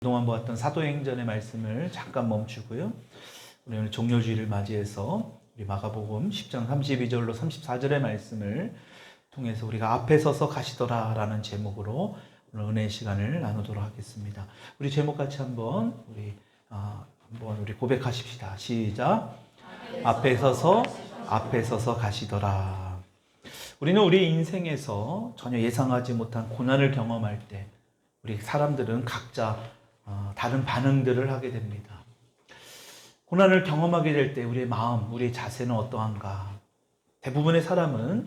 그동안 보았던 사도행전의 말씀을 잠깐 멈추고요. 우리 오늘 종료주의를 맞이해서 우리 마가복음 10장 32절로 34절의 말씀을 통해서 우리가 앞에 서서 가시더라 라는 제목으로 오늘 은혜의 시간을 나누도록 하겠습니다. 우리 제목 같이 한번 우리 고백하십시다. 시작. 앞에 서서 가시더라. 우리는 우리 인생에서 전혀 예상하지 못한 고난을 경험할 때 우리 사람들은 각자 다른 반응들을 하게 됩니다. 고난을 경험하게 될 때 우리의 마음, 우리의 자세는 어떠한가? 대부분의 사람은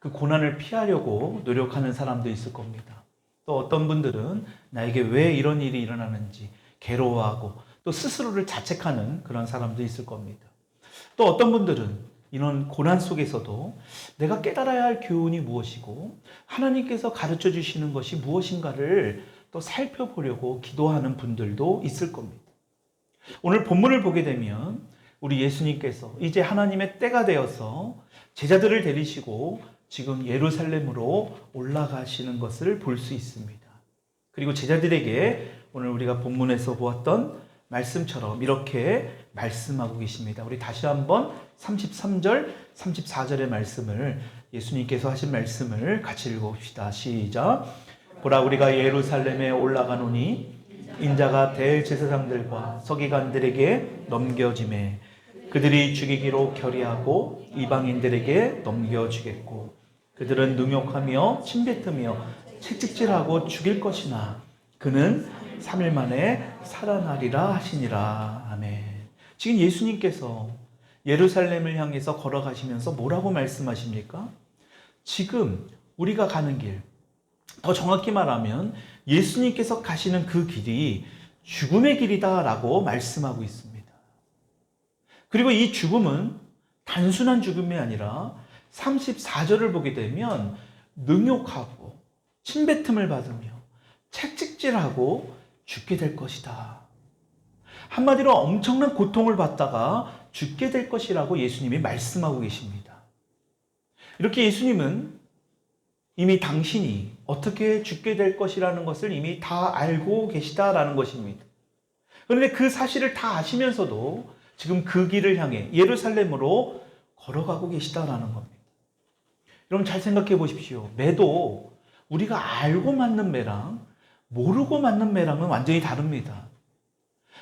그 고난을 피하려고 노력하는 사람도 있을 겁니다. 또 어떤 분들은 나에게 왜 이런 일이 일어나는지 괴로워하고 또 스스로를 자책하는 그런 사람도 있을 겁니다. 또 어떤 분들은 이런 고난 속에서도 내가 깨달아야 할 교훈이 무엇이고 하나님께서 가르쳐 주시는 것이 무엇인가를 또 살펴보려고 기도하는 분들도 있을 겁니다. 오늘 본문을 보게 되면 우리 예수님께서 이제 하나님의 때가 되어서 제자들을 데리시고 지금 예루살렘으로 올라가시는 것을 볼 수 있습니다. 그리고 제자들에게 오늘 우리가 본문에서 보았던 말씀처럼 이렇게 말씀하고 계십니다. 우리 다시 한번 33절, 34절의 말씀을 예수님께서 하신 말씀을 같이 읽어봅시다. 시작. 보라, 우리가 예루살렘에 올라가노니 인자가 대제사장들과 서기관들에게 넘겨지매 그들이 죽이기로 결의하고 이방인들에게 넘겨주겠고 그들은 능욕하며 침뱉으며 채찍질하고 죽일 것이나 그는 3일 만에 살아나리라 하시니라. 아멘. 지금 예수님께서 예루살렘을 향해서 걸어가시면서 뭐라고 말씀하십니까? 지금 우리가 가는 길, 더 정확히 말하면 예수님께서 가시는 그 길이 죽음의 길이다라고 말씀하고 있습니다. 그리고 이 죽음은 단순한 죽음이 아니라 34절을 보게 되면 능욕하고 침뱉음을 받으며 채찍질하고 죽게 될 것이다. 한마디로 엄청난 고통을 받다가 죽게 될 것이라고 예수님이 말씀하고 계십니다. 이렇게 예수님은 이미 당신이 어떻게 죽게 될 것이라는 것을 이미 다 알고 계시다라는 것입니다. 그런데 그 사실을 다 아시면서도 지금 그 길을 향해 예루살렘으로 걸어가고 계시다라는 겁니다. 여러분 잘 생각해 보십시오. 매도 우리가 알고 맞는 매랑 모르고 맞는 매랑은 완전히 다릅니다.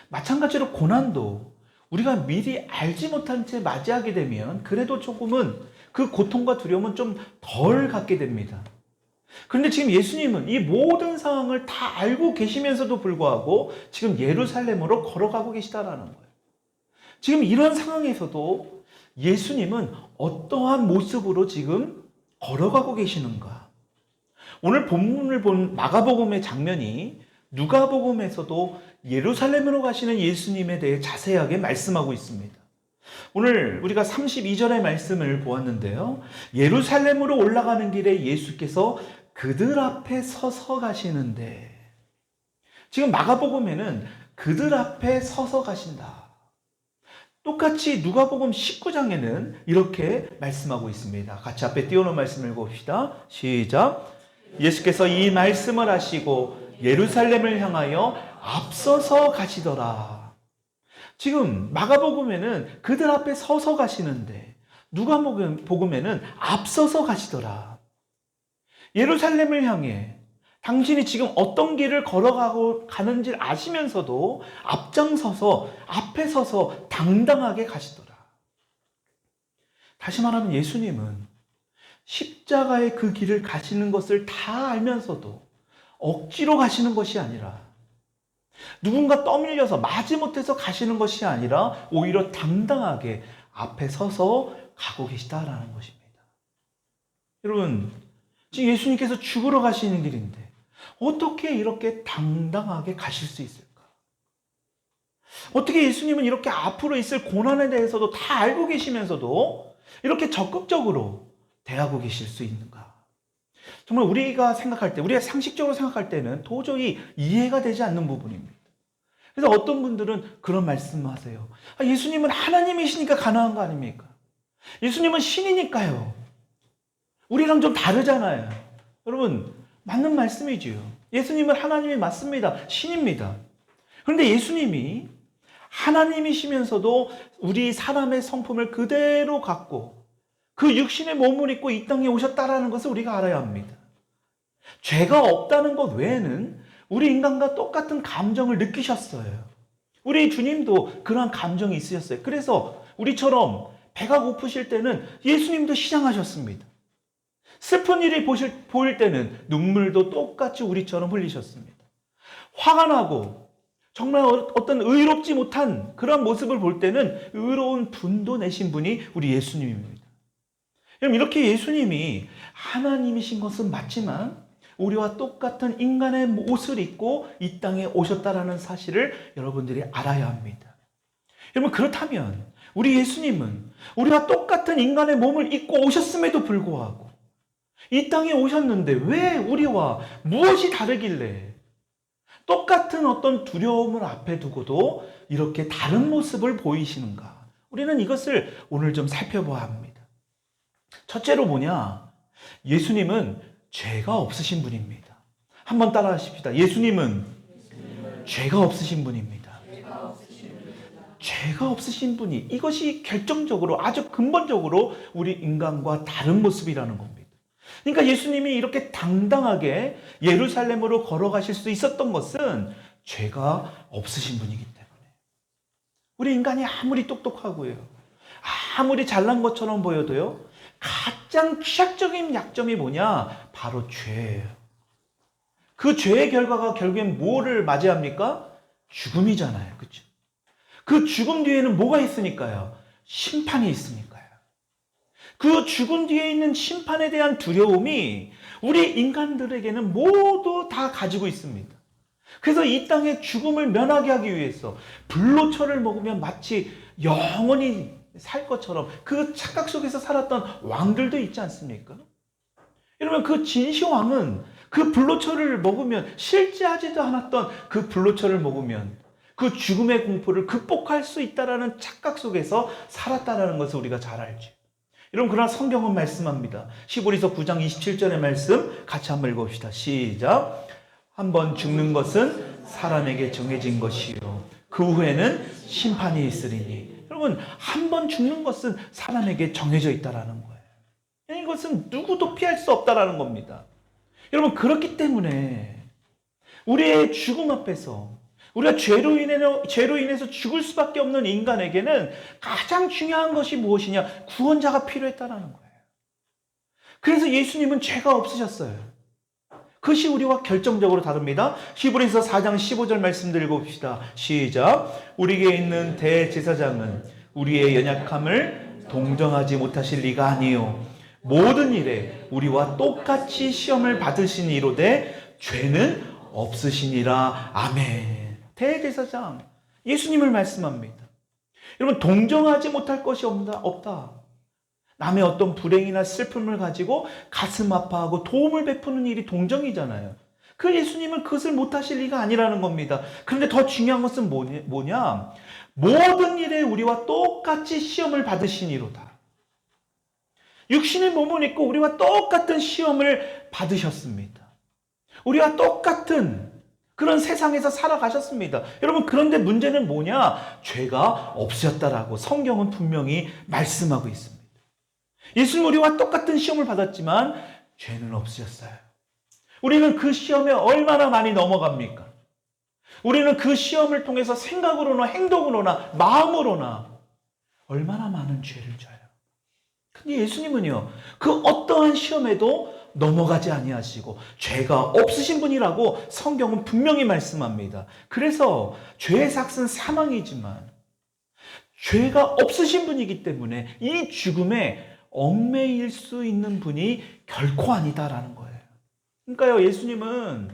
마찬가지로 고난도 우리가 미리 알지 못한 채 맞이하게 되면 그래도 조금은 그 고통과 두려움은 좀 덜 갖게 됩니다. 그런데 지금 예수님은 이 모든 상황을 다 알고 계시면서도 불구하고 지금 예루살렘으로 걸어가고 계시다라는 거예요. 지금 이런 상황에서도 예수님은 어떠한 모습으로 지금 걸어가고 계시는가? 오늘 본문을 본 마가복음의 장면이 누가복음에서도 예루살렘으로 가시는 예수님에 대해 자세하게 말씀하고 있습니다. 오늘 우리가 32절의 말씀을 보았는데요. 예루살렘으로 올라가는 길에 예수께서 그들 앞에 서서 가시는데 지금 마가복음에는 그들 앞에 서서 가신다. 똑같이 누가복음 19장에는 이렇게 말씀하고 있습니다. 같이 앞에 띄워놓은 말씀을 읽어봅시다. 시작. 예수께서 이 말씀을 하시고 예루살렘을 향하여 앞서서 가시더라. 지금 마가복음에는 그들 앞에 서서 가시는데 누가복음에는 앞서서 가시더라. 예루살렘을 향해 당신이 지금 어떤 길을 걸어가고 가는지 아시면서도 앞장서서 앞에 서서 당당하게 가시더라. 다시 말하면 예수님은 십자가의 그 길을 가시는 것을 다 알면서도 억지로 가시는 것이 아니라 누군가 떠밀려서 마지못해서 가시는 것이 아니라 오히려 당당하게 앞에 서서 가고 계시다라는 것입니다. 여러분, 지금 예수님께서 죽으러 가시는 길인데 어떻게 이렇게 당당하게 가실 수 있을까? 어떻게 예수님은 이렇게 앞으로 있을 고난에 대해서도 다 알고 계시면서도 이렇게 적극적으로 대하고 계실 수 있는가? 정말 우리가 생각할 때, 우리가 상식적으로 생각할 때는 도저히 이해가 되지 않는 부분입니다. 그래서 어떤 분들은 그런 말씀을 하세요. 예수님은 하나님이시니까 가능한 거 아닙니까? 예수님은 신이니까요. 우리랑 좀 다르잖아요. 여러분, 맞는 말씀이지요. 예수님은 하나님이 맞습니다. 신입니다. 그런데 예수님이 하나님이시면서도 우리 사람의 성품을 그대로 갖고 그 육신의 몸을 입고 이 땅에 오셨다라는 것을 우리가 알아야 합니다. 죄가 없다는 것 외에는 우리 인간과 똑같은 감정을 느끼셨어요. 우리 주님도 그러한 감정이 있으셨어요. 그래서 우리처럼 배가 고프실 때는 예수님도 시장하셨습니다. 슬픈 일이 보일 때는 눈물도 똑같이 우리처럼 흘리셨습니다. 화가 나고 정말 어떤 의롭지 못한 그런 모습을 볼 때는 의로운 분도 내신 분이 우리 예수님입니다. 여러분, 이렇게 예수님이 하나님이신 것은 맞지만 우리와 똑같은 인간의 옷을 입고 이 땅에 오셨다라는 사실을 여러분들이 알아야 합니다. 여러분, 그렇다면 우리 예수님은 우리와 똑같은 인간의 몸을 입고 오셨음에도 불구하고 이 땅에 오셨는데 왜 우리와 무엇이 다르길래 똑같은 어떤 두려움을 앞에 두고도 이렇게 다른 모습을 보이시는가? 우리는 이것을 오늘 좀 살펴봐야 합니다. 첫째로 뭐냐? 예수님은 죄가 없으신 분입니다. 한번 따라 하십시다. 예수님은 죄가 없으신 분입니다. 죄가 없으신 분이, 이것이 결정적으로 아주 근본적으로 우리 인간과 다른 모습이라는 겁니다. 그러니까 예수님이 이렇게 당당하게 예루살렘으로 걸어가실 수 있었던 것은 죄가 없으신 분이기 때문에. 우리 인간이 아무리 똑똑하고요, 아무리 잘난 것처럼 보여도요, 가장 취약적인 약점이 뭐냐? 바로 죄예요. 그 죄의 결과가 결국엔 뭐를 맞이합니까? 죽음이잖아요. 그렇죠? 그 죽음 뒤에는 뭐가 있으니까요? 심판이 있으니까요. 그 죽음 뒤에 있는 심판에 대한 두려움이 우리 인간들에게는 모두 다 가지고 있습니다. 그래서 이 땅의 죽음을 면하게 하기 위해서 불로초를 먹으면 마치 영원히 살 것처럼 그 착각 속에서 살았던 왕들도 있지 않습니까? 여러분, 그 진시황은 그 불로초를 먹으면, 실제하지도 않았던 그 불로초를 먹으면 그 죽음의 공포를 극복할 수 있다라는 착각 속에서 살았다라는 것을 우리가 잘 알죠. 여러분, 그러나 성경은 말씀합니다. 시보리서 9장 27절의 말씀 같이 한번 읽어봅시다. 시작. 한번 죽는 것은 사람에게 정해진 것이요 그 후에는 심판이 있으리니. 여러분, 한번 죽는 것은 사람에게 정해져 있다라는 거예요. 이것은 누구도 피할 수 없다라는 겁니다. 여러분, 그렇기 때문에 우리의 죽음 앞에서, 우리가 죄로 인해서 죽을 수밖에 없는 인간에게는 가장 중요한 것이 무엇이냐? 구원자가 필요했다라는 거예요. 그래서 예수님은 죄가 없으셨어요. 그것이 우리와 결정적으로 다릅니다. 히브리서 4장 15절 말씀들 읽어봅시다. 시작. 우리에게 있는 대제사장은 우리의 연약함을 동정하지 못하실 리가 아니요 모든 일에 우리와 똑같이 시험을 받으신 이로되 죄는 없으시니라. 아멘. 대제사장 예수님을 말씀합니다. 여러분, 동정하지 못할 것이 없다. 남의 어떤 불행이나 슬픔을 가지고 가슴 아파하고 도움을 베푸는 일이 동정이잖아요. 그 예수님은 그것을 못하실 리가 아니라는 겁니다. 그런데 더 중요한 것은 뭐냐? 모든 일에 우리와 똑같이 시험을 받으시니로다. 육신의 몸을 입고 우리와 똑같은 시험을 받으셨습니다. 우리와 똑같은 그런 세상에서 살아가셨습니다. 여러분, 그런데 문제는 뭐냐? 죄가 없으셨다라고 성경은 분명히 말씀하고 있습니다. 예수님 우리와 똑같은 시험을 받았지만 죄는 없으셨어요. 우리는 그 시험에 얼마나 많이 넘어갑니까? 우리는 그 시험을 통해서 생각으로나 행동으로나 마음으로나 얼마나 많은 죄를 져요. 근데 예수님은요, 그 어떠한 시험에도 넘어가지 아니하시고 죄가 없으신 분이라고 성경은 분명히 말씀합니다. 그래서 죄의 삭은 사망이지만 죄가 없으신 분이기 때문에 이 죽음에 얽매일 수 있는 분이 결코 아니다라는 거예요. 그러니까요, 예수님은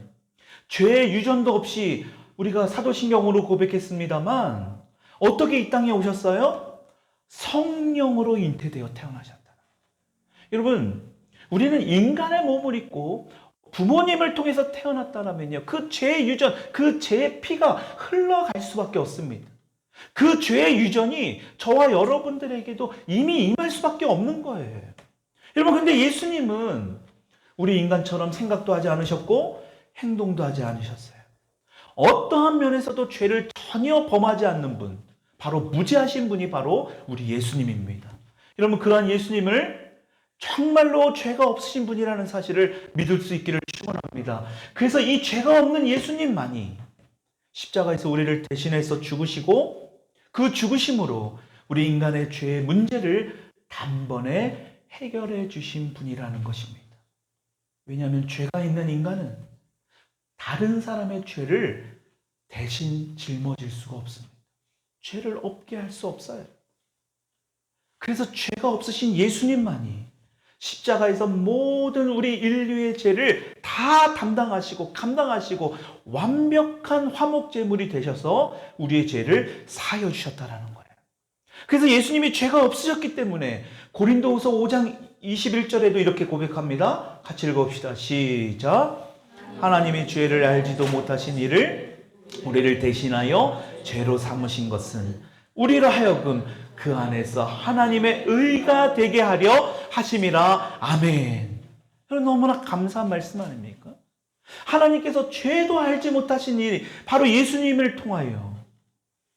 죄의 유전도 없이, 우리가 사도신경으로 고백했습니다만 어떻게 이 땅에 오셨어요? 성령으로 잉태되어 태어나셨다. 여러분, 우리는 인간의 몸을 입고 부모님을 통해서 태어났다면요, 그 죄의 유전, 그 죄의 피가 흘러갈 수밖에 없습니다. 그 죄의 유전이 저와 여러분들에게도 이미 임할 수밖에 없는 거예요. 여러분, 근데 예수님은 우리 인간처럼 생각도 하지 않으셨고 행동도 하지 않으셨어요. 어떠한 면에서도 죄를 전혀 범하지 않는 분, 바로 무죄하신 분이 바로 우리 예수님입니다. 여러분, 그러한 예수님을 정말로 죄가 없으신 분이라는 사실을 믿을 수 있기를 축원합니다. 그래서 이 죄가 없는 예수님만이 십자가에서 우리를 대신해서 죽으시고 그 죽으심으로 우리 인간의 죄의 문제를 단번에 해결해 주신 분이라는 것입니다. 왜냐하면 죄가 있는 인간은 다른 사람의 죄를 대신 짊어질 수가 없습니다. 죄를 없게 할 수 없어요. 그래서 죄가 없으신 예수님만이 십자가에서 모든 우리 인류의 죄를 다 담당하시고 감당하시고 완벽한 화목제물이 되셔서 우리의 죄를 사하여 주셨다라는 거예요. 그래서 예수님이 죄가 없으셨기 때문에 고린도후서 5장 21절에도 이렇게 고백합니다. 같이 읽어봅시다. 시작. 하나님이 죄를 알지도 못하신 이를 우리를 대신하여 죄로 삼으신 것은 우리로 하여금 그 안에서 하나님의 의가 되게 하려 하심이라. 아멘. 너무나 감사한 말씀 아닙니까? 하나님께서 죄도 알지 못하신 이 바로 예수님을 통하여,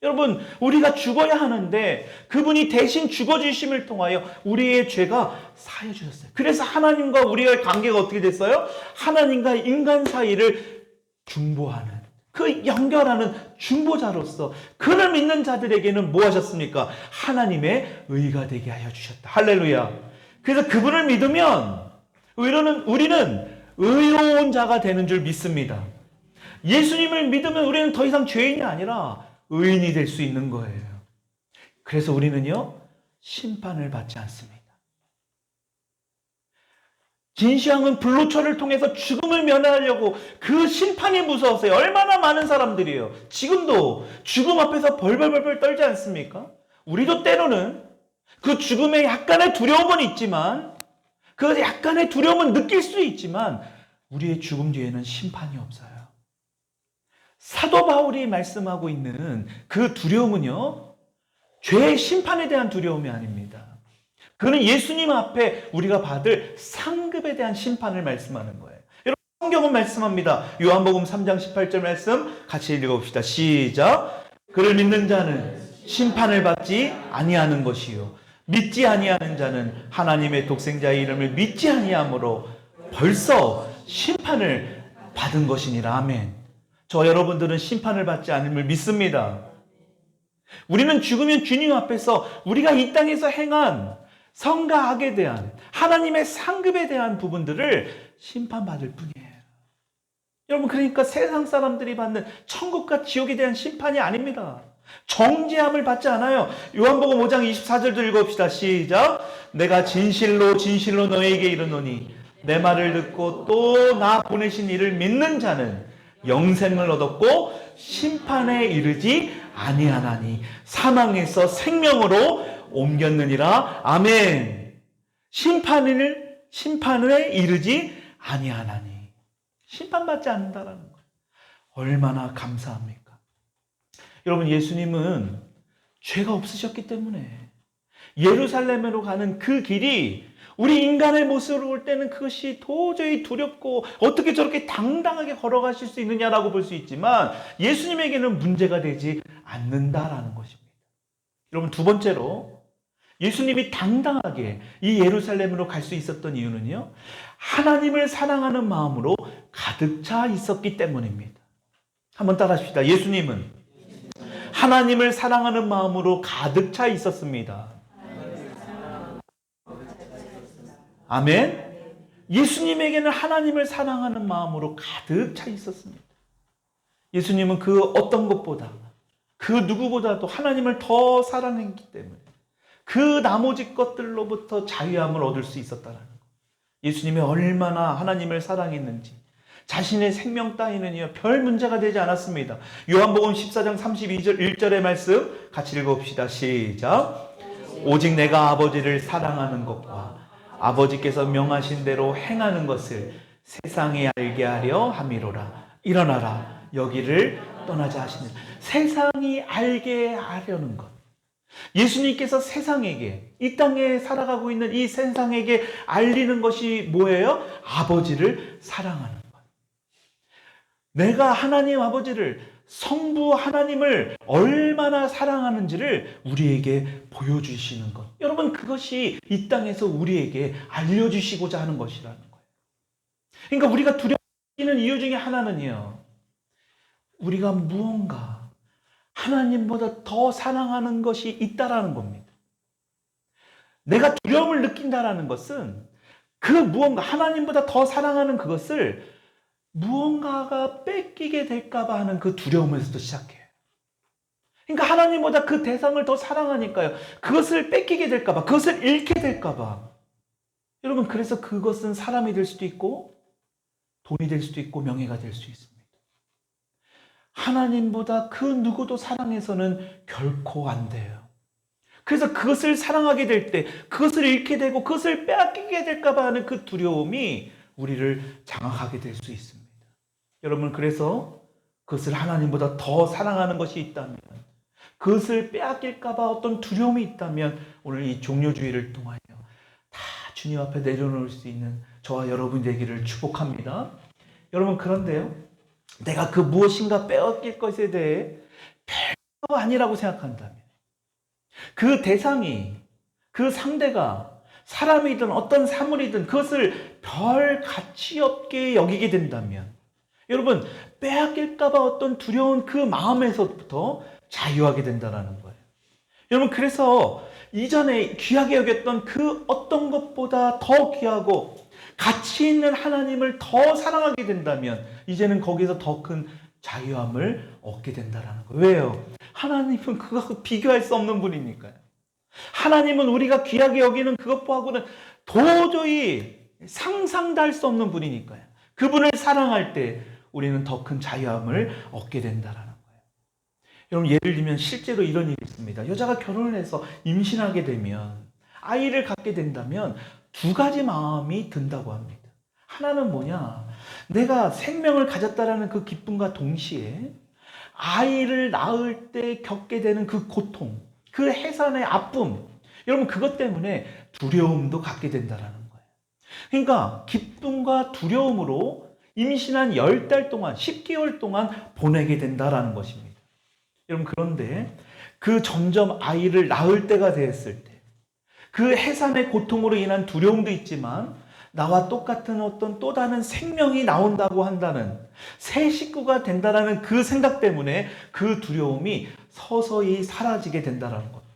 여러분, 우리가 죽어야 하는데 그분이 대신 죽어주심을 통하여 우리의 죄가 사해 주셨어요. 그래서 하나님과 우리의 관계가 어떻게 됐어요? 하나님과 인간 사이를 중보하는, 그 연결하는 중보자로서 그를 믿는 자들에게는 뭐 하셨습니까? 하나님의 의가 되게 하여 주셨다. 할렐루야. 그래서 그분을 믿으면 우리는 의로운 자가 되는 줄 믿습니다. 예수님을 믿으면 우리는 더 이상 죄인이 아니라 의인이 될 수 있는 거예요. 그래서 우리는요, 심판을 받지 않습니다. 진시황은 불로초를 통해서 죽음을 면하려고 그 심판이 무서웠어요. 얼마나 많은 사람들이에요. 지금도 죽음 앞에서 벌벌벌 떨지 않습니까? 우리도 때로는 그 죽음에 약간의 두려움은 있지만, 그 약간의 두려움은 느낄 수 있지만 우리의 죽음 뒤에는 심판이 없어요. 사도 바울이 말씀하고 있는 그 두려움은요, 죄의 심판에 대한 두려움이 아닙니다. 그는 예수님 앞에 우리가 받을 상급에 대한 심판을 말씀하는 거예요. 여러분, 성경은 말씀합니다. 요한복음 3장 18절 말씀 같이 읽어봅시다. 시작. 그를 믿는 자는 심판을 받지 아니하는 것이요 믿지 아니하는 자는 하나님의 독생자의 이름을 믿지 아니하므로 벌써 심판을 받은 것이니라. 아멘. 저 여러분들은 심판을 받지 않음을 믿습니다. 우리는 죽으면 주님 앞에서 우리가 이 땅에서 행한 선과 악에 대한 하나님의 상급에 대한 부분들을 심판받을 뿐이에요. 여러분, 그러니까 세상 사람들이 받는 천국과 지옥에 대한 심판이 아닙니다. 정죄함을 받지 않아요. 요한복음 5장 24절도 읽어봅시다. 시작. 내가 진실로 진실로 너에게 이르노니 내 말을 듣고 또 나 보내신 이를 믿는 자는 영생을 얻었고 심판에 이르지 아니하나니 사망에서 생명으로 옮겼느니라. 아멘. 심판에 이르지 아니하나니, 심판받지 않는다라는 거예요. 얼마나 감사합니까? 여러분, 예수님은 죄가 없으셨기 때문에 예루살렘으로 가는 그 길이 우리 인간의 모습으로 볼 때는 그것이 도저히 두렵고 어떻게 저렇게 당당하게 걸어가실 수 있느냐라고 볼 수 있지만 예수님에게는 문제가 되지 않는다라는 것입니다. 여러분, 두 번째로 예수님이 당당하게 이 예루살렘으로 갈 수 있었던 이유는요, 하나님을 사랑하는 마음으로 가득 차 있었기 때문입니다. 한번 따라합시다. 예수님은 하나님을 사랑하는 마음으로 가득 차 있었습니다. 아멘. 예수님에게는 하나님을 사랑하는 마음으로 가득 차 있었습니다. 예수님은 그 어떤 것보다, 그 누구보다도 하나님을 더 사랑했기 때문에 그 나머지 것들로부터 자유함을 얻을 수 있었다는 것. 예수님이 얼마나 하나님을 사랑했는지 자신의 생명 따위는요, 별 문제가 되지 않았습니다. 요한복음 14장 32절 1절의 말씀 같이 읽어봅시다. 시작. 오직 내가 아버지를 사랑하는 것과 아버지께서 명하신 대로 행하는 것을 세상에 알게 하려 함이로라. 일어나라, 여기를 떠나자 하시는, 세상이 알게 하려는 것. 예수님께서 세상에게, 이 땅에 살아가고 있는 이 세상에게 알리는 것이 뭐예요? 아버지를 사랑하는 것. 내가 하나님 아버지를, 성부 하나님을 얼마나 사랑하는지를 우리에게 보여주시는 것. 여러분, 그것이 이 땅에서 우리에게 알려주시고자 하는 것이라는 거예요. 그러니까 우리가 두려워하는 이유 중에 하나는요, 우리가 무언가 하나님보다 더 사랑하는 것이 있다라는 겁니다. 내가 두려움을 느낀다라는 것은 그 무언가, 하나님보다 더 사랑하는 그것을 무언가가 뺏기게 될까봐 하는 그 두려움에서도 시작해요. 그러니까 하나님보다 그 대상을 더 사랑하니까요, 그것을 뺏기게 될까봐, 그것을 잃게 될까봐. 여러분, 그래서 그것은 사람이 될 수도 있고 돈이 될 수도 있고 명예가 될 수 있습니다. 하나님보다 그 누구도 사랑해서는 결코 안 돼요. 그래서 그것을 사랑하게 될 때, 그것을 잃게 되고 그것을 빼앗기게 될까봐 하는 그 두려움이 우리를 장악하게 될 수 있습니다. 여러분, 그래서 그것을 하나님보다 더 사랑하는 것이 있다면, 그것을 빼앗길까봐 어떤 두려움이 있다면, 오늘 이 종료주의를 통하여 다 주님 앞에 내려놓을 수 있는 저와 여러분 되기를 축복합니다. 여러분, 그런데요, 내가 그 무엇인가 빼앗길 것에 대해 별거 아니라고 생각한다면, 그 대상이, 그 상대가 사람이든 어떤 사물이든 그것을 별 가치 없게 여기게 된다면, 여러분, 빼앗길까봐 어떤 두려운 그 마음에서부터 자유하게 된다는 거예요. 여러분, 그래서 이전에 귀하게 여겼던 그 어떤 것보다 더 귀하고 가치 있는 하나님을 더 사랑하게 된다면, 이제는 거기서 더 큰 자유함을 얻게 된다는 거예요. 왜요? 하나님은 그것과 비교할 수 없는 분이니까요. 하나님은 우리가 귀하게 여기는 그것하고는 도저히 상상도 할 수 없는 분이니까요. 그분을 사랑할 때 우리는 더 큰 자유함을 얻게 된다는 거예요. 여러분, 예를 들면 실제로 이런 일이 있습니다. 여자가 결혼을 해서 임신하게 되면, 아이를 갖게 된다면 두 가지 마음이 든다고 합니다. 하나는 뭐냐? 내가 생명을 가졌다라는 그 기쁨과 동시에 아이를 낳을 때 겪게 되는 그 고통, 그 해산의 아픔, 여러분, 그것 때문에 두려움도 갖게 된다는 거예요. 그러니까 기쁨과 두려움으로 임신한 10달 동안, 10개월 동안 보내게 된다는 것입니다. 여러분, 그런데 그 점점 아이를 낳을 때가 되었을 때, 그 해산의 고통으로 인한 두려움도 있지만, 나와 똑같은 어떤 또 다른 생명이 나온다고 한다는, 새 식구가 된다는 그 생각 때문에 그 두려움이 서서히 사라지게 된다는 겁니다.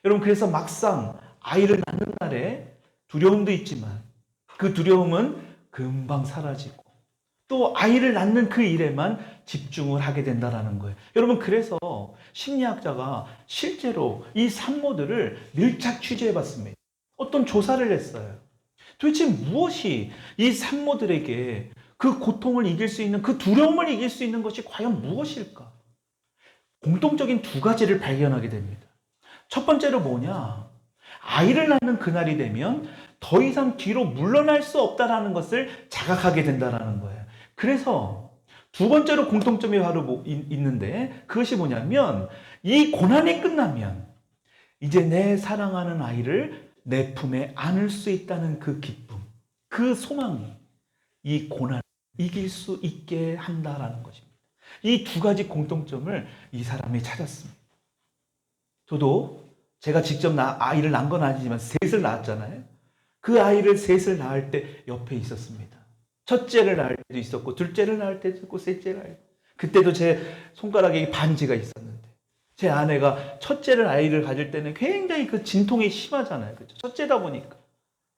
여러분, 그래서 막상 아이를 낳는 날에 두려움도 있지만 그 두려움은 금방 사라지고 또 아이를 낳는 그 일에만 집중을 하게 된다는 거예요. 여러분, 그래서 심리학자가 실제로 이 산모들을 밀착 취재해 봤습니다. 어떤 조사를 했어요. 도대체 무엇이 이 산모들에게 그 고통을 이길 수 있는, 그 두려움을 이길 수 있는 것이 과연 무엇일까? 공통적인 두 가지를 발견하게 됩니다. 첫 번째로 뭐냐? 아이를 낳는 그날이 되면 더 이상 뒤로 물러날 수 없다는 것을 자각하게 된다는 거예요. 그래서 두 번째로 공통점이 바로 있는데, 그것이 뭐냐면, 이 고난이 끝나면 이제 내 사랑하는 아이를 내 품에 안을 수 있다는 그 기쁨, 그 소망이 이 고난을 이길 수 있게 한다라는 것입니다. 이 두 가지 공통점을 이 사람이 찾았습니다. 저도 제가 직접 아이를 낳은 건 아니지만 셋을 낳았잖아요. 그 아이를 셋을 낳을 때 옆에 있었습니다. 첫째를 낳을 때도 있었고, 둘째를 낳을 때도 있었고, 셋째를 낳을 때. 그때도 제 손가락에 반지가 있었는데, 제 아내가 첫째를 아이를 가질 때는 굉장히 그 진통이 심하잖아요. 그렇죠? 첫째다 보니까.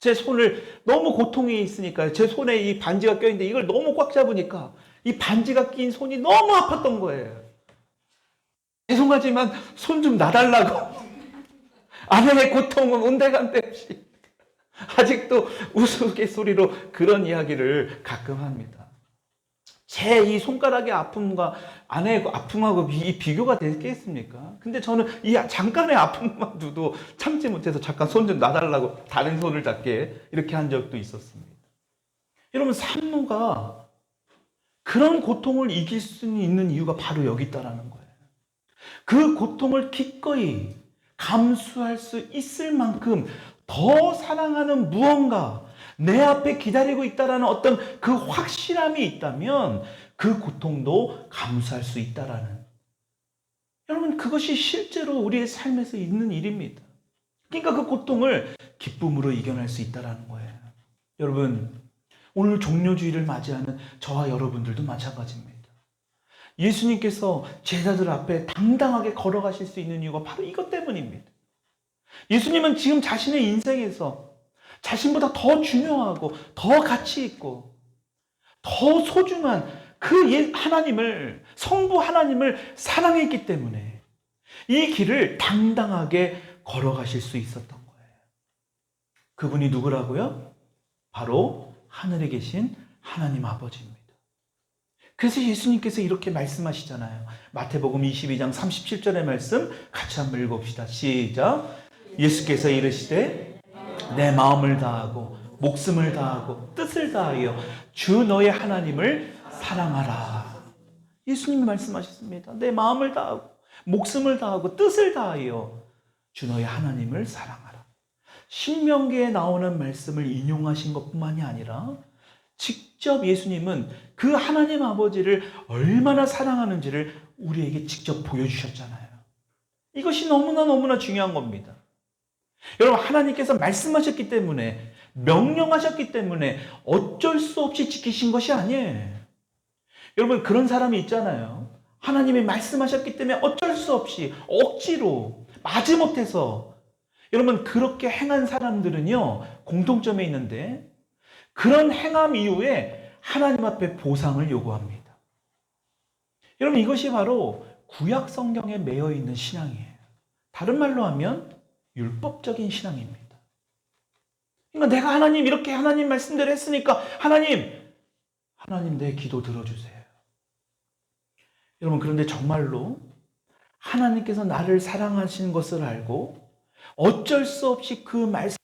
제 손을 너무 고통이 있으니까 제 손에 이 반지가 껴있는데 이걸 너무 꽉 잡으니까 이 반지가 낀 손이 너무 아팠던 거예요. 죄송하지만 손 좀 놔달라고. 아내의 고통은 온데간데 없이 아직도 우스갯소리로 그런 이야기를 가끔 합니다. 제 이 손가락의 아픔과 아내의 아픔하고 비교가 되겠습니까? 근데 저는 이 잠깐의 아픔만 두도 참지 못해서 잠깐 손 좀 놔달라고 다른 손을 잡게 이렇게 한 적도 있었습니다. 여러분, 산모가 그런 고통을 이길 수 있는 이유가 바로 여기 있다는 거예요. 그 고통을 기꺼이 감수할 수 있을 만큼 더 사랑하는 무언가 내 앞에 기다리고 있다는 어떤 그 확실함이 있다면, 그 고통도 감수할 수 있다라는, 여러분 그것이 실제로 우리의 삶에서 있는 일입니다. 그러니까 그 고통을 기쁨으로 이겨낼 수 있다라는 거예요. 여러분 오늘 종료주일을 맞이하는 저와 여러분들도 마찬가지입니다. 예수님께서 제자들 앞에 당당하게 걸어가실 수 있는 이유가 바로 이것 때문입니다. 예수님은 지금 자신의 인생에서 자신보다 더 중요하고 더 가치 있고 더 소중한 그 하나님을, 성부 하나님을 사랑했기 때문에 이 길을 당당하게 걸어가실 수 있었던 거예요. 그분이 누구라고요? 바로 하늘에 계신 하나님 아버지입니다. 그래서 예수님께서 이렇게 말씀하시잖아요. 마태복음 22장 37절의 말씀 같이 한번 읽어봅시다. 시작. 예수께서 이르시되 내 마음을 다하고 목숨을 다하고 뜻을 다하여 주 너의 하나님을 사랑하라. 예수님이 말씀하셨습니다. 내 마음을 다하고 목숨을 다하고 뜻을 다하여 주 너의 하나님을 사랑하라. 신명기에 나오는 말씀을 인용하신 것뿐만이 아니라 직접 예수님은 그 하나님 아버지를 얼마나 사랑하는지를 우리에게 직접 보여주셨잖아요. 이것이 너무나 중요한 겁니다. 여러분 하나님께서 말씀하셨기 때문에, 명령하셨기 때문에 어쩔 수 없이 지키신 것이 아니에요. 여러분 그런 사람이 있잖아요. 하나님이 말씀하셨기 때문에 어쩔 수 없이 억지로 마지못해서, 여러분 그렇게 행한 사람들은요 공통점이 있는데 그런 행함 이후에 하나님 앞에 보상을 요구합니다. 여러분 이것이 바로 구약 성경에 매여 있는 신앙이에요. 다른 말로 하면 율법적인 신앙입니다. 그러니까 내가 하나님 이렇게 하나님 말씀대로 했으니까 하나님 내 기도 들어주세요. 여러분 그런데 정말로 하나님께서 나를 사랑하시는 것을 알고 어쩔 수 없이 그 말씀을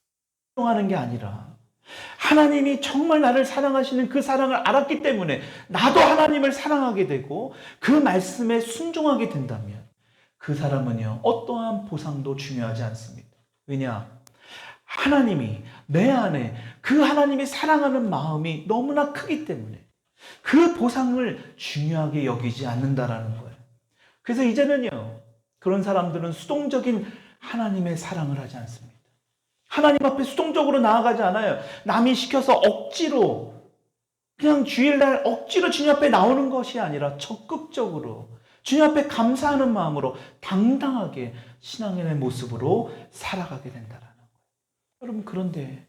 순종하는 게 아니라 하나님이 정말 나를 사랑하시는 그 사랑을 알았기 때문에 나도 하나님을 사랑하게 되고 그 말씀에 순종하게 된다면 그 사람은요 어떠한 보상도 중요하지 않습니다. 왜냐? 하나님이 내 안에 그 하나님이 사랑하는 마음이 너무나 크기 때문에 그 보상을 중요하게 여기지 않는다라는 거예요. 그래서 이제는요 그런 사람들은 수동적인 하나님의 사랑을 하지 않습니다. 하나님 앞에 수동적으로 나아가지 않아요. 남이 시켜서 억지로, 그냥 주일날 억지로 주님 앞에 나오는 것이 아니라 적극적으로 주님 앞에 감사하는 마음으로 당당하게 신앙인의 모습으로 살아가게 된다는 거예요. 여러분 그런데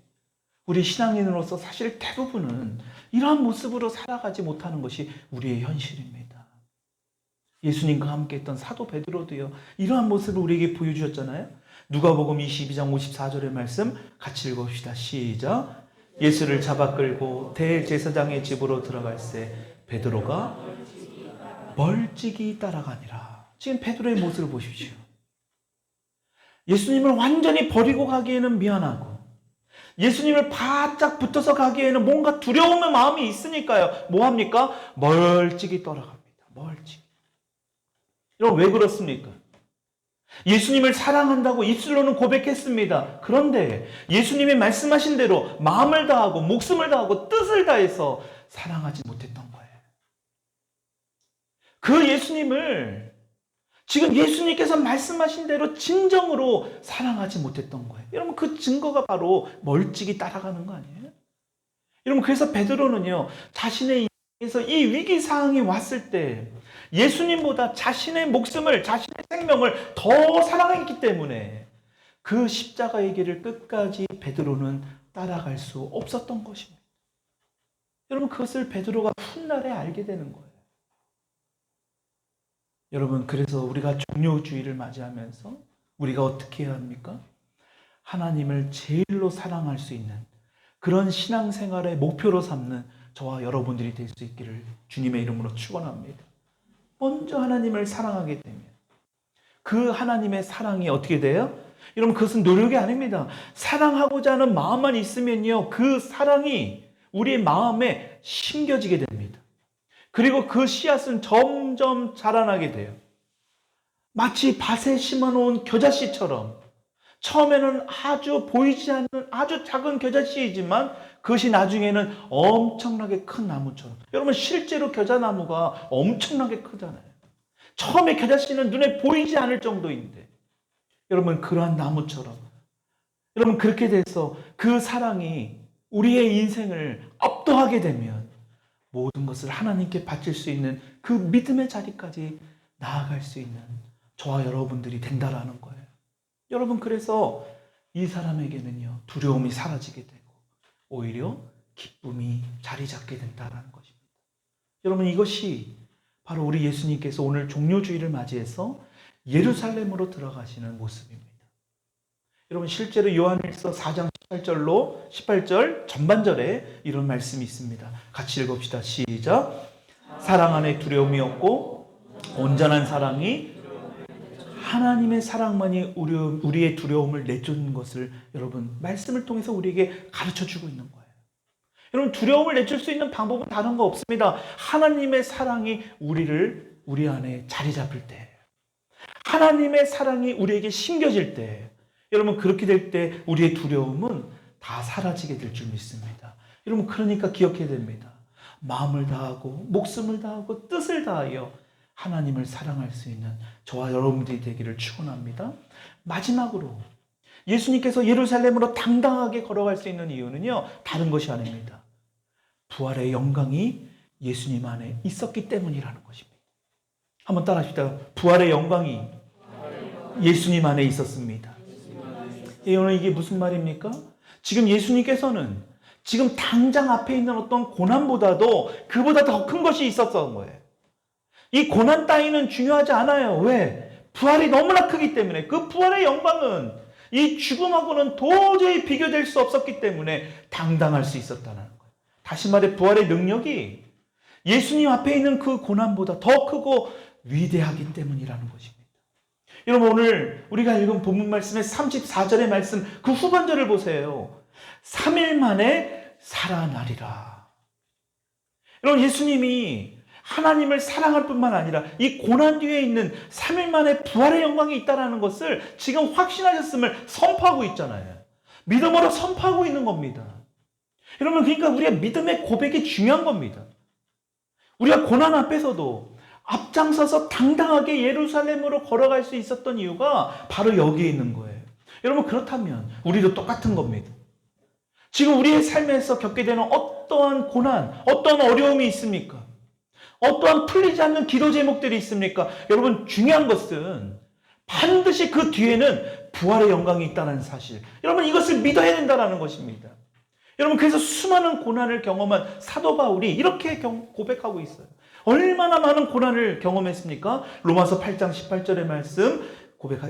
우리 신앙인으로서 사실 대부분은 이러한 모습으로 살아가지 못하는 것이 우리의 현실입니다. 예수님과 함께 했던 사도 베드로도요 이러한 모습을 우리에게 보여주셨잖아요. 누가복음 22장 54절의 말씀 같이 읽어봅시다. 시작. 예수를 잡아 끌고 대제사장의 집으로 들어갈새 베드로가 멀찍이 따라가니라. 지금 베드로의 모습을 보십시오. 예수님을 완전히 버리고 가기에는 미안하고 예수님을 바짝 붙어서 가기에는 뭔가 두려움의 마음이 있으니까요. 뭐합니까? 멀찍이 따라갑니다. 멀찍이. 여러분 왜 그렇습니까? 예수님을 사랑한다고 입술로는 고백했습니다. 그런데 예수님이 말씀하신 대로 마음을 다하고 목숨을 다하고 뜻을 다해서 사랑하지 못했던 거예요. 그 예수님을 지금 예수님께서 말씀하신 대로 진정으로 사랑하지 못했던 거예요. 여러분 그 증거가 바로 멀찍이 따라가는 거 아니에요? 여러분 그래서 베드로는요 자신의 인생에서 이 위기 상황이 왔을 때 예수님보다 자신의 목숨을, 자신의 생명을 더 사랑했기 때문에 그 십자가의 길을 끝까지 베드로는 따라갈 수 없었던 것입니다. 여러분 그것을 베드로가 훗날에 알게 되는 거예요. 여러분 그래서 우리가 종료주의를 맞이하면서 우리가 어떻게 해야 합니까? 하나님을 제일로 사랑할 수 있는 그런 신앙생활의 목표로 삼는 저와 여러분들이 될 수 있기를 주님의 이름으로 축원합니다. 먼저 하나님을 사랑하게 되면 그 하나님의 사랑이 어떻게 돼요? 여러분 그것은 노력이 아닙니다. 사랑하고자 하는 마음만 있으면요 그 사랑이 우리의 마음에 심겨지게 됩니다. 그리고 그 씨앗은 점점 자라나게 돼요. 마치 밭에 심어놓은 겨자씨처럼 처음에는 아주 보이지 않는 아주 작은 겨자씨이지만 그것이 나중에는 엄청나게 큰 나무처럼. 여러분 실제로 겨자나무가 엄청나게 크잖아요. 처음에 겨자씨는 눈에 보이지 않을 정도인데 여러분 그러한 나무처럼 여러분 그렇게 돼서 그 사랑이 우리의 인생을 압도하게 되면 모든 것을 하나님께 바칠 수 있는 그 믿음의 자리까지 나아갈 수 있는 저와 여러분들이 된다라는 거예요. 여러분 그래서 이 사람에게는요 두려움이 사라지게 되고 오히려 기쁨이 자리 잡게 된다라는 것입니다. 여러분 이것이 바로 우리 예수님께서 오늘 종료주일을 맞이해서 예루살렘으로 들어가시는 모습입니다. 여러분 실제로 요한일서 4장 18절 전반절에 이런 말씀이 있습니다. 같이 읽읍시다. 시작. 사랑 안에 두려움이 없고 온전한 사랑이 하나님의 사랑만이 우리의 두려움을 내쫓는 것을 여러분 말씀을 통해서 우리에게 가르쳐주고 있는 거예요. 여러분 두려움을 내줄 수 있는 방법은 다른 거 없습니다. 하나님의 사랑이 우리 안에 자리 잡을 때, 하나님의 사랑이 우리에게 심겨질 때, 여러분 그렇게 될 때 우리의 두려움은 다 사라지게 될 줄 믿습니다. 여러분 그러니까 기억해야 됩니다. 마음을 다하고 목숨을 다하고 뜻을 다하여 하나님을 사랑할 수 있는 저와 여러분들이 되기를 축원합니다. 마지막으로 예수님께서 예루살렘으로 당당하게 걸어갈 수 있는 이유는요 다른 것이 아닙니다. 부활의 영광이 예수님 안에 있었기 때문이라는 것입니다. 한번 따라합시다. 부활의 영광이 예수님 안에 있었습니다. 오늘 이게 무슨 말입니까? 지금 예수님께서는 지금 당장 앞에 있는 어떤 고난보다도 그보다 더 큰 것이 있었던 거예요. 이 고난 따위는 중요하지 않아요. 왜? 부활이 너무나 크기 때문에. 그 부활의 영광은 이 죽음하고는 도저히 비교될 수 없었기 때문에 당당할 수 있었다는 거예요. 다시 말해 부활의 능력이 예수님 앞에 있는 그 고난보다 더 크고 위대하기 때문이라는 것입니다. 여러분 오늘 우리가 읽은 본문 말씀의 34절의 말씀 그 후반절을 보세요. 3일 만에 살아나리라. 여러분 예수님이 하나님을 사랑할 뿐만 아니라 이 고난 뒤에 있는 3일 만에 부활의 영광이 있다는 것을 지금 확신하셨음을 선포하고 있잖아요. 믿음으로 선포하고 있는 겁니다. 여러분 그러니까 우리가 믿음의 고백이 중요한 겁니다. 우리가 고난 앞에서도 앞장서서 당당하게 예루살렘으로 걸어갈 수 있었던 이유가 바로 여기에 있는 거예요. 여러분 그렇다면 우리도 똑같은 겁니다. 지금 우리의 삶에서 겪게 되는 어떠한 고난, 어떠한 어려움이 있습니까? 어떠한 풀리지 않는 기도 제목들이 있습니까? 여러분 중요한 것은 반드시 그 뒤에는 부활의 영광이 있다는 사실. 여러분 이것을 믿어야 된다는 것입니다. 여러분 그래서 수많은 고난을 경험한 사도 바울이 이렇게 고백하고 있어요. 얼마나 많은 고난을 경험했습니까? 로마서 8장 18절의 말씀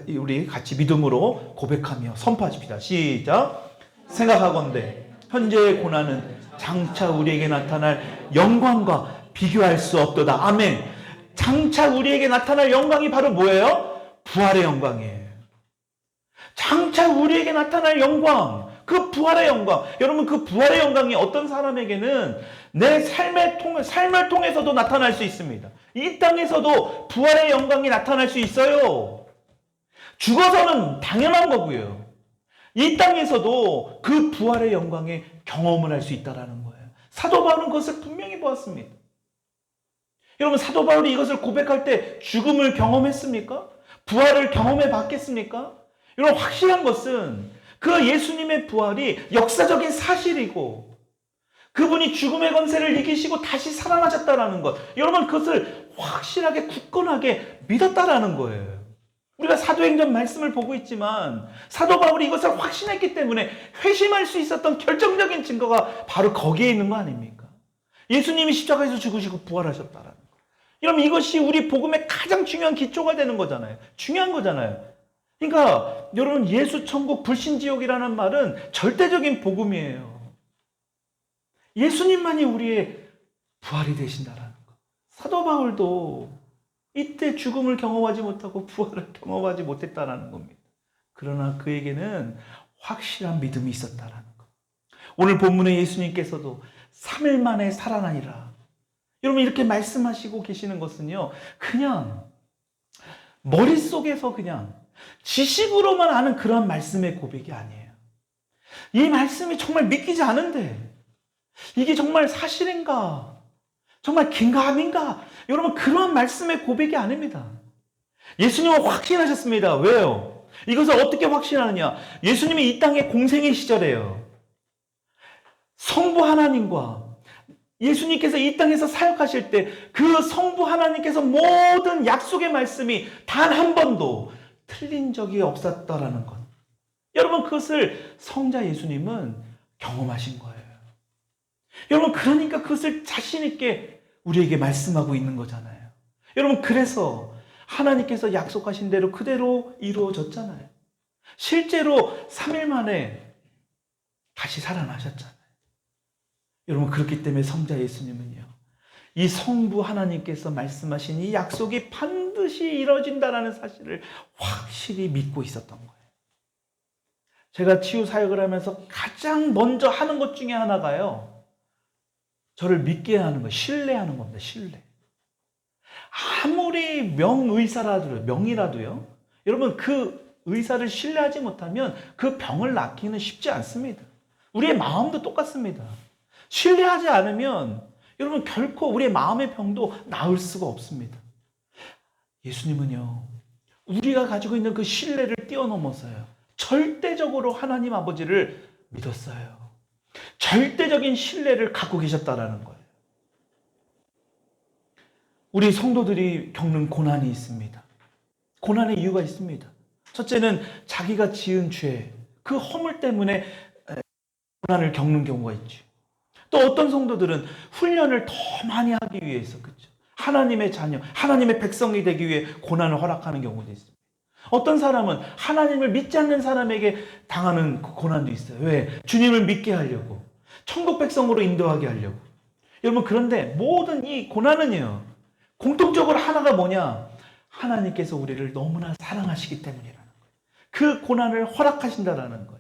우리 같이 믿음으로 고백하며 선포하십시다. 시작. 생각하건대 현재의 고난은 장차 우리에게 나타날 영광과 비교할 수 없도다. 아멘. 장차 우리에게 나타날 영광이 바로 뭐예요? 부활의 영광이에요. 장차 우리에게 나타날 영광, 그 부활의 영광. 여러분 그 부활의 영광이 어떤 사람에게는 내 삶을 통해서도 나타날 수 있습니다. 이 땅에서도 부활의 영광이 나타날 수 있어요. 죽어서는 당연한 거고요. 이 땅에서도 그 부활의 영광의 경험을 할 수 있다는 거예요. 사도 바울은 그것을 분명히 보았습니다. 여러분 사도 바울이 이것을 고백할 때 죽음을 경험했습니까? 부활을 경험해 봤겠습니까? 여러분 확실한 것은 그 예수님의 부활이 역사적인 사실이고 그분이 죽음의 권세를 이기시고 다시 살아나셨다는 것. 여러분 그것을 확실하게 굳건하게 믿었다라는 거예요. 우리가 사도행전 말씀을 보고 있지만 사도 바울이 이것을 확신했기 때문에 회심할 수 있었던 결정적인 증거가 바로 거기에 있는 거 아닙니까? 예수님이 십자가에서 죽으시고 부활하셨다라는 거. 여러분 이것이 우리 복음의 가장 중요한 기초가 되는 거잖아요. 중요한 거잖아요. 그러니까 여러분 예수 천국 불신 지옥이라는 말은 절대적인 복음이에요. 예수님만이 우리의 부활이 되신다라는 것. 사도 바울도 이때 죽음을 경험하지 못하고 부활을 경험하지 못했다라는 겁니다. 그러나 그에게는 확실한 믿음이 있었다라는 것. 오늘 본문의 예수님께서도 3일 만에 살아나니라. 여러분 이렇게 말씀하시고 계시는 것은요. 그냥 머릿속에서 그냥 지식으로만 아는 그런 말씀의 고백이 아니에요. 이 말씀이 정말 믿기지 않은데 이게 정말 사실인가? 정말 긴가민가? 여러분, 그러한 말씀의 고백이 아닙니다. 예수님은 확신하셨습니다. 왜요? 이것을 어떻게 확신하느냐? 예수님이 이 땅의 공생의 시절에요. 성부 하나님과 예수님께서 이 땅에서 사역하실 때 그 성부 하나님께서 모든 약속의 말씀이 단 한 번도 틀린 적이 없었다라는 것. 여러분, 그것을 성자 예수님은 경험하신 거예요. 여러분, 그러니까 그것을 자신 있게 우리에게 말씀하고 있는 거잖아요. 여러분, 그래서 하나님께서 약속하신 대로 그대로 이루어졌잖아요. 실제로 3일 만에 다시 살아나셨잖아요. 여러분, 그렇기 때문에 성자 예수님은요, 이 성부 하나님께서 말씀하신 이 약속이 반드시 이루어진다는 사실을 확실히 믿고 있었던 거예요. 제가 치유 사역을 하면서 가장 먼저 하는 것 중에 하나가요, 저를 믿게 하는 거, 신뢰하는 겁니다. 신뢰. 아무리 명이라도요. 여러분, 그 의사를 신뢰하지 못하면 그 병을 낫기는 쉽지 않습니다. 우리의 마음도 똑같습니다. 신뢰하지 않으면 여러분 결코 우리의 마음의 병도 나을 수가 없습니다. 예수님은요, 우리가 가지고 있는 그 신뢰를 뛰어넘어서요, 절대적으로 하나님 아버지를 믿었어요. 절대적인 신뢰를 갖고 계셨다라는 거예요. 우리 성도들이 겪는 고난이 있습니다. 고난의 이유가 있습니다. 첫째는 자기가 지은 죄, 그 허물 때문에 고난을 겪는 경우가 있죠. 또 어떤 성도들은 훈련을 더 많이 하기 위해서, 그렇죠? 하나님의 자녀, 하나님의 백성이 되기 위해 고난을 허락하는 경우도 있습니다. 어떤 사람은 하나님을 믿지 않는 사람에게 당하는 고난도 있어요. 왜? 주님을 믿게 하려고, 천국 백성으로 인도하게 하려고. 여러분, 그런데 모든 이 고난은요, 공통적으로 하나가 뭐냐? 하나님께서 우리를 너무나 사랑하시기 때문이라는 거예요. 그 고난을 허락하신다라는 거예요.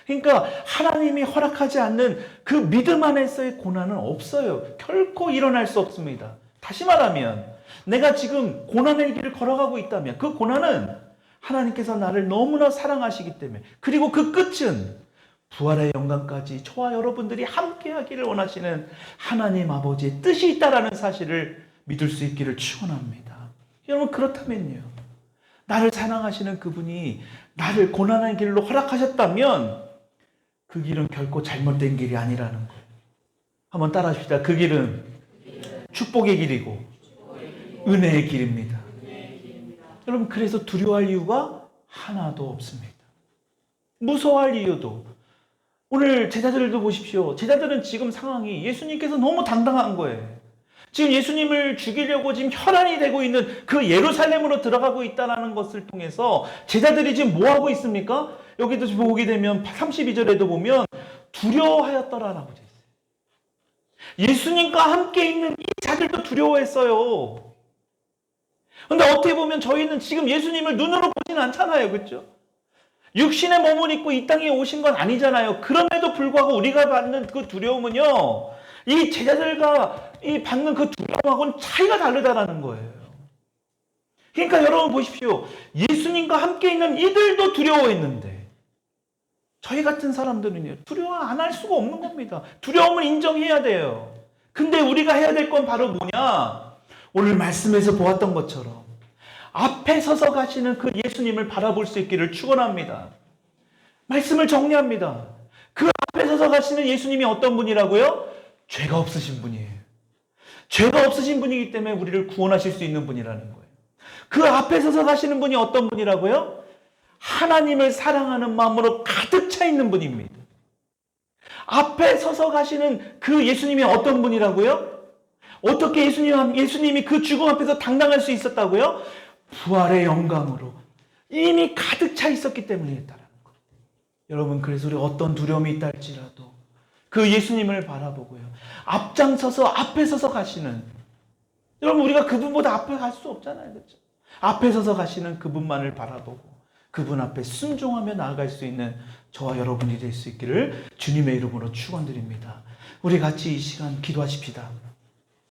그러니까 하나님이 허락하지 않는 그 믿음 안에서의 고난은 없어요. 결코 일어날 수 없습니다. 다시 말하면 내가 지금 고난의 길을 걸어가고 있다면 그 고난은 하나님께서 나를 너무나 사랑하시기 때문에, 그리고 그 끝은 부활의 영광까지 저와 여러분들이 함께 하기를 원하시는 하나님 아버지의 뜻이 있다라는 사실을 믿을 수 있기를 축원합니다. 여러분, 그렇다면요, 나를 사랑하시는 그분이 나를 고난의 길로 허락하셨다면 그 길은 결코 잘못된 길이 아니라는 거예요. 한번 따라합시다. 그 길은 축복의 길이고 은혜의 길입니다. 여러분, 그래서 두려워할 이유가 하나도 없습니다. 무서워할 이유도. 오늘 제자들도 보십시오. 제자들은 지금 상황이 예수님께서 너무 당당한 거예요. 지금 예수님을 죽이려고 지금 혈안이 되고 있는 그 예루살렘으로 들어가고 있다는 것을 통해서 제자들이 지금 뭐 하고 있습니까? 여기도 보게 되면 32절에도 보면 두려워하였더라라고 되어 있어요. 예수님과 함께 있는 이 자들도 두려워했어요. 그런데 어떻게 보면 저희는 지금 예수님을 눈으로 보지는 않잖아요. 그렇죠? 육신의 몸을 입고 이 땅에 오신 건 아니잖아요. 그럼에도 불구하고 우리가 받는 그 두려움은요, 이 제자들과 이 받는 그 두려움하고는 차이가 다르다라는 거예요. 그러니까 여러분 보십시오. 예수님과 함께 있는 이들도 두려워했는데 저희 같은 사람들은요, 두려워 안 할 수가 없는 겁니다. 두려움을 인정해야 돼요. 근데 우리가 해야 될 건 바로 뭐냐? 오늘 말씀에서 보았던 것처럼 앞에 서서 가시는 그 예수님을 바라볼 수 있기를 축원합니다. 말씀을 정리합니다. 그 앞에 서서 가시는 예수님이 어떤 분이라고요? 죄가 없으신 분이에요. 죄가 없으신 분이기 때문에 우리를 구원하실 수 있는 분이라는 거예요. 그 앞에 서서 가시는 분이 어떤 분이라고요? 하나님을 사랑하는 마음으로 가득 차 있는 분입니다. 앞에 서서 가시는 그 예수님이 어떤 분이라고요? 어떻게 예수님이 그 죽음 앞에서 당당할 수 있었다고요? 부활의 영광으로 이미 가득 차 있었기 때문이었다는 것. 여러분, 그래서 우리 어떤 두려움이 있다 할지라도 그 예수님을 바라보고요, 앞장서서 앞에 서서 가시는, 여러분, 우리가 그분보다 앞에 갈 수 없잖아요. 그렇죠? 앞에 서서 가시는 그분만을 바라보고 그분 앞에 순종하며 나아갈 수 있는 저와 여러분이 될 수 있기를 주님의 이름으로 축원드립니다. 우리 같이 이 시간 기도하십시다.